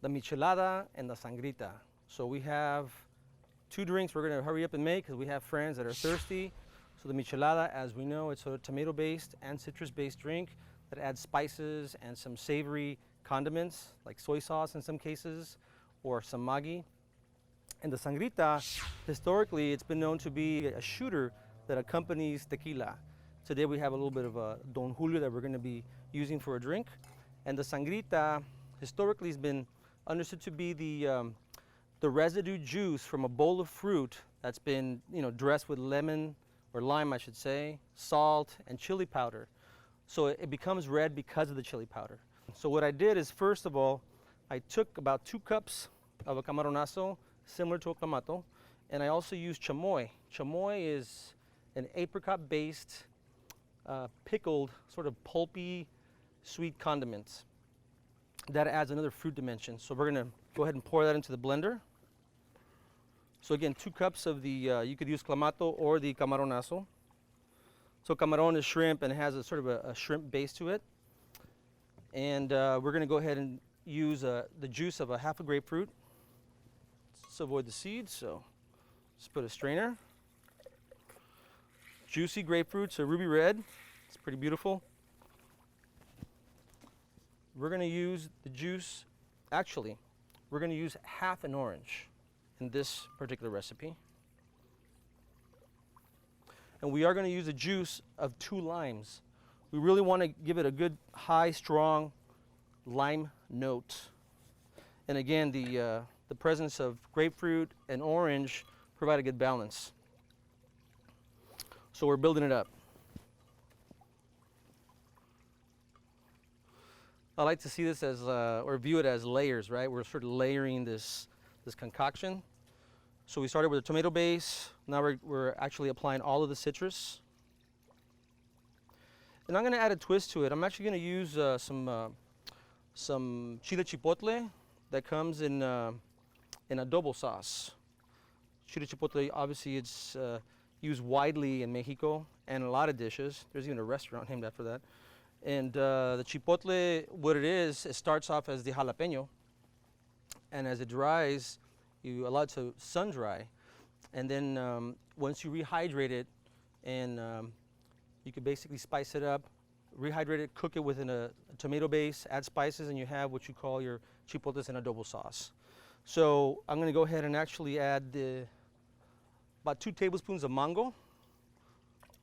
the Michelada and the Sangrita. So we have two drinks we're gonna hurry up and make because we have friends that are thirsty. So the Michelada, as we know, it's a tomato-based and citrus-based drink that adds spices and some savory condiments, like soy sauce in some cases, or some Maggi. And the Sangrita, historically, it's been known to be a shooter that accompanies tequila. Today we have a little bit of a Don Julio that we're gonna be using for a drink. And the Sangrita, historically, has been understood to be the residue juice from a bowl of fruit that's been, dressed with lemon, or lime, I should say, salt, and chili powder. So it becomes red because of the chili powder. So what I did is, first of all, I took about 2 cups of a camaronazo, similar to a clamato, and I also used chamoy. Chamoy is an apricot-based, pickled, sort of pulpy, sweet condiment that adds another fruit dimension. So we're gonna go ahead and pour that into the blender. So again, 2 cups of the, you could use clamato or the camaronazo. So camaron is shrimp and it has a sort of a shrimp base to it. And we're gonna go ahead and use the juice of a half a grapefruit. Let's avoid the seeds, so just put a strainer. Juicy grapefruit, so ruby red. It's pretty beautiful. We're gonna use the juice, actually, we're gonna use half an orange in this particular recipe. And we are going to use the juice of 2 limes. We really want to give it a good, high, strong lime note. And again, the presence of grapefruit and orange provide a good balance. So we're building it up. I like to see this as, or view it as layers, right? We're sort of layering this concoction. So we started with a tomato base. Now we're actually applying all of the citrus. And I'm going to add a twist to it. I'm actually going to use some chile chipotle that comes in adobo sauce. Chile chipotle, obviously, it's used widely in Mexico and a lot of dishes. There's even a restaurant named after that. And the chipotle, what it is, it starts off as the jalapeno. And as it dries, you allow it to sun dry, and then once you rehydrate it, and you can basically spice it up, rehydrate it, cook it within a tomato base, add spices, and you have what you call your chipotles and adobo sauce. So I'm going to go ahead and actually add about 2 tablespoons of mango.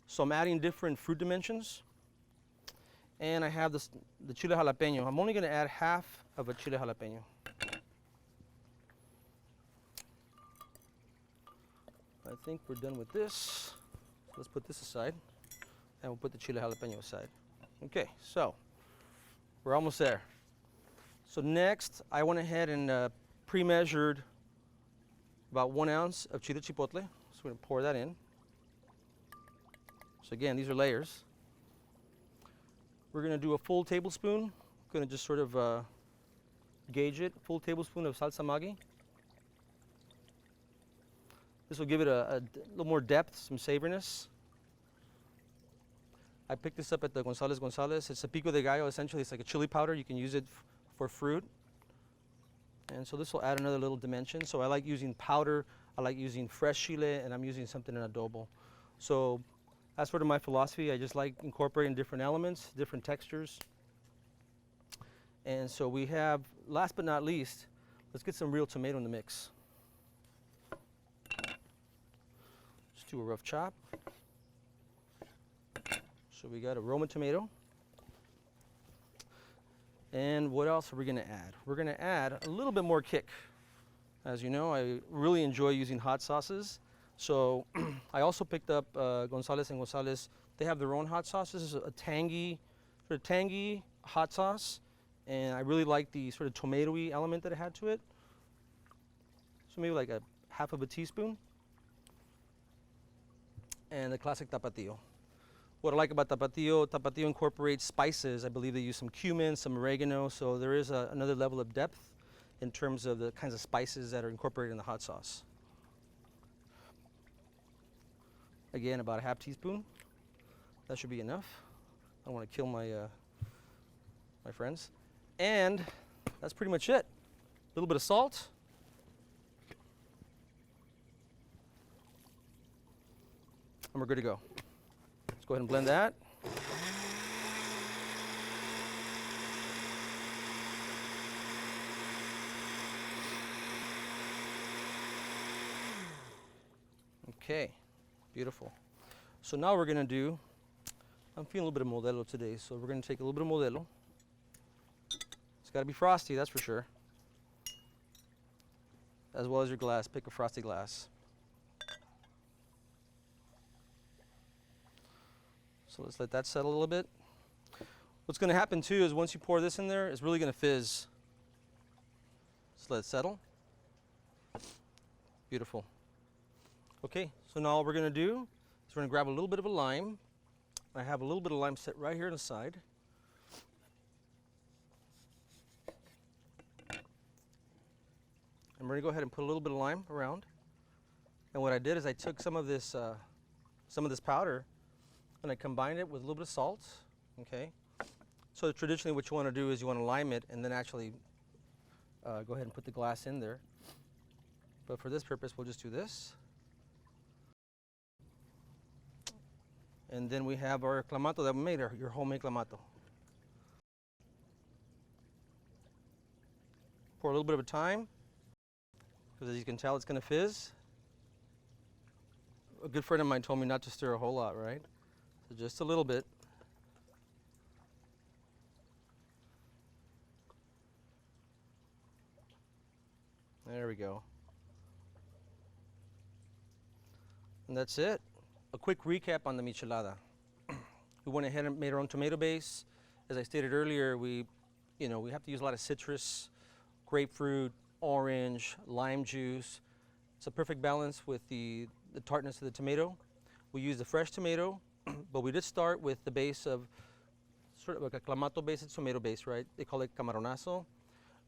So I'm adding different fruit dimensions, and I have the chile jalapeno. I'm only going to add half of a chile jalapeno. I think we're done with this. So let's put this aside, and we'll put the chile jalapeno aside. Okay, so we're almost there. So next, I went ahead and pre-measured about 1 ounce of chile chipotle. So we're gonna pour that in. So again, these are layers. We're gonna do a full tablespoon. Gonna just sort of gauge it. Full tablespoon of salsa Maggi. This will give it a little more depth, some savoriness. I picked this up at the Gonzalez. It's a Pico De Gallo. Essentially, it's like a chili powder. You can use it for fruit. And so this will add another little dimension. So I like using powder. I like using fresh chile, and I'm using something in adobo. So that's sort of my philosophy. I just like incorporating different elements, different textures. And so we have, last but not least, let's get some real tomato in the mix. Do a rough chop. So we got a Roma tomato. And what else are we going to add? We're going to add a little bit more kick. As you know, I really enjoy using hot sauces. So I also picked up Gonzalez and Gonzalez. They have their own hot sauce. This is a tangy hot sauce. And I really like the sort of tomatoey element that it had to it. So maybe like a half of a teaspoon. And the classic tapatio. What I like about tapatio incorporates spices. I believe they use some cumin, some oregano, so there is another level of depth in terms of the kinds of spices that are incorporated in the hot sauce. Again, about a half teaspoon. That should be enough. I don't want to kill my friends. And that's pretty much it. little bit of salt. And we're good to go. Let's go ahead and blend that. Okay, beautiful. So now we're gonna do, I'm feeling a little bit of Modelo today, so we're gonna take a little bit of Modelo. It's gotta be frosty, that's for sure. As well as your glass, pick a frosty glass. So let's let that settle a little bit. What's gonna happen too is once you pour this in there, it's really gonna fizz. Just let it settle. Beautiful. Okay, so now all we're gonna do is we're gonna grab a little bit of a lime. I have a little bit of lime set right here on the side. And we're gonna go ahead and put a little bit of lime around. And what I did is I took some of this powder and I combined it with a little bit of salt, okay? So traditionally what you wanna do is you wanna lime it and then actually go ahead and put the glass in there. But for this purpose, we'll just do this. And then we have our clamato that we made, your homemade clamato. Pour a little bit of time, because as you can tell, it's gonna fizz. A good friend of mine told me not to stir a whole lot, right? So just a little bit. There we go. And that's it. A quick recap on the Michelada. We went ahead and made our own tomato base. As I stated earlier, we have to use a lot of citrus, grapefruit, orange, lime juice. It's a perfect balance with the tartness of the tomato. We used a fresh tomato, but we did start with the base of sort of like a clamato base. It's tomato base, right? They call it camaronazo.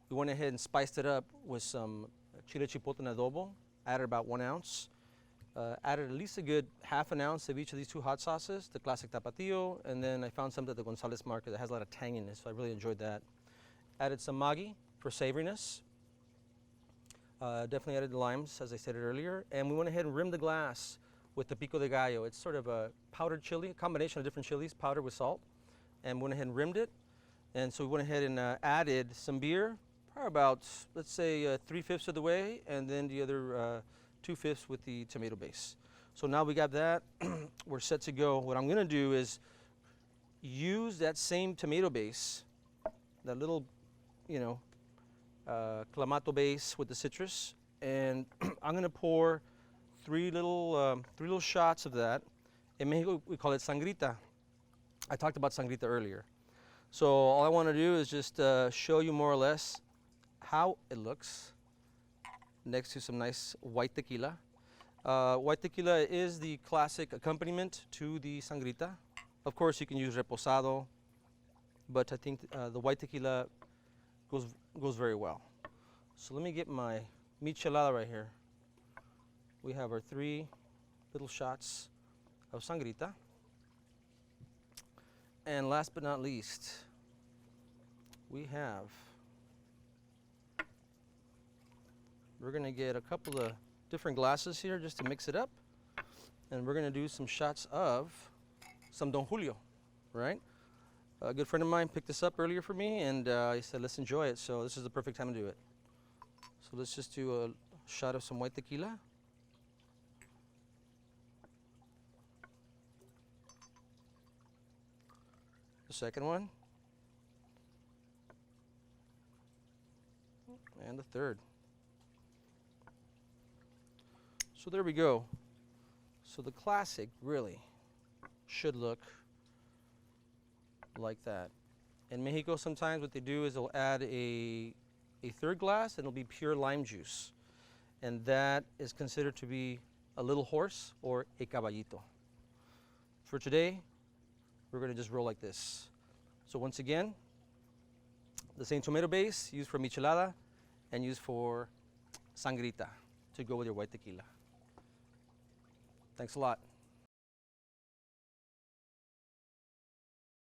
We went ahead and spiced it up with some chile chipotle and adobo, added about 1 ounce. Added at least a good ½ ounce of each of these two hot sauces, the classic tapatio, and then I found something at the Gonzalez market that has a lot of tanginess, so I really enjoyed that. Added some Maggi for savoriness. Definitely added the limes, as I stated earlier, and we went ahead and rimmed the glass with the Pico De Gallo. It's sort of a powdered chili, a combination of different chilies, powdered with salt, and we went ahead and rimmed it. And so we went ahead and added some beer, probably about, let's say, 3/5 of the way, and then the other 2/5 with the tomato base. So now we got that, we're set to go. What I'm gonna do is use that same tomato base, that little, clamato base with the citrus, and I'm gonna pour three little shots of that. In Mexico, we call it Sangrita. I talked about Sangrita earlier. So all I wanna do is just show you more or less how it looks next to some nice white tequila. White tequila is the classic accompaniment to the Sangrita. Of course, you can use reposado, but I think the white tequila goes very well. So let me get my Michelada right here. We have our 3 little shots of Sangrita. And last but not least, we're gonna get a couple of different glasses here just to mix it up. And we're gonna do some shots of some Don Julio, right? A good friend of mine picked this up earlier for me, and he said, let's enjoy it. So this is the perfect time to do it. So let's just do a shot of some white tequila. The second one. And the third. So there we go. So the classic really should look like that. In Mexico, sometimes what they do is they'll add a third glass, and it'll be pure lime juice. And that is considered to be a little horse or a caballito. For today, we're gonna just roll like this. So once again, the same tomato base used for Michelada and used for Sangrita to go with your white tequila. Thanks a lot.